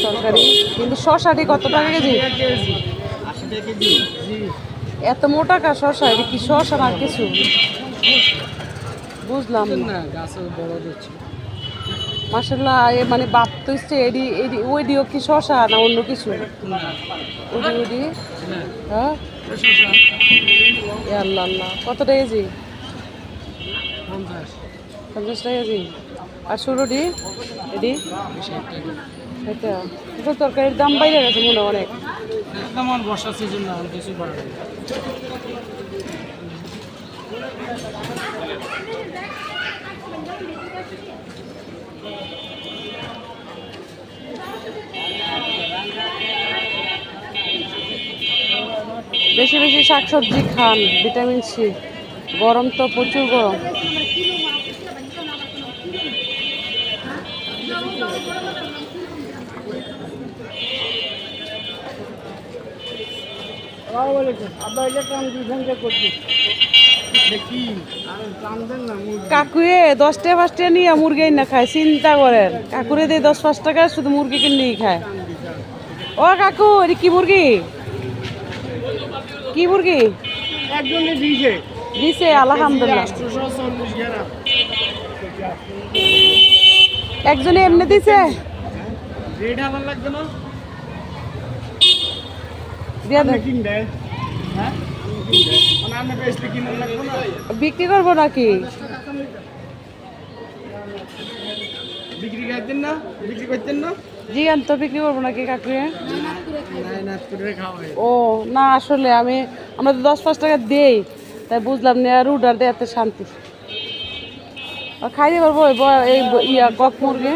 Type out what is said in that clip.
তরকারি কিন্তু শশাটি কত টাকা কেজি? এত মোটা কা শশা, এটা কি শশা না কিছু বুঝলাম না। মাশাআল্লাহ, এ মানে বাপ তো ইচ্ছে এডি এডি ওই দিও কি শশা না অন্য কিছু? ওডি ওডি হ্যাঁ, এ আল্লাহ আল্লাহ, কত টাকা কেজি? 50 টাকা কেজি। আর শুরুটি এডি এটা তো তরকারির দাম বাইরে গেছে মনে হয় অনেক। একদম আর বর্ষা সিজন না, কিছু বাড়বে। বেশি বেশি শাকসবজি খান, ভিটামিন সি। গরম তো প্রচুর গরম। কাকুয়ে 10 টাকা 5 টাকা নিয়ে মুরগি না খায়, চিন্তা করেন। কাকুরে দিয়ে 10-5 টাকা শুধু মুরগি কিনেই খায়। ও কাকু, এটা কি মুরগি? কি মুরগি একজনে দিয়েছে দিছে? আলহামদুলিল্লাহ। একজনে এমনি দিছে? রেড আমার লাগবে না, দিয়া দেন। কিনবে হ্যাঁ, আমি বেশি কিনে লাগবে না, বিক্রি করবো নাকি? বিক্রি করতেন না, বিক্রি করতেন না। জি তো বিক্রি করবো নাকি কাকুয়ে? খাওয়াই ও না, আসলে আমরা তো 10-5 টাকা দেই, তাই বুঝলাম না আর উডার দেয় এত শান্তি। খাইতে পারবো এই ইয়া কক মুরগি?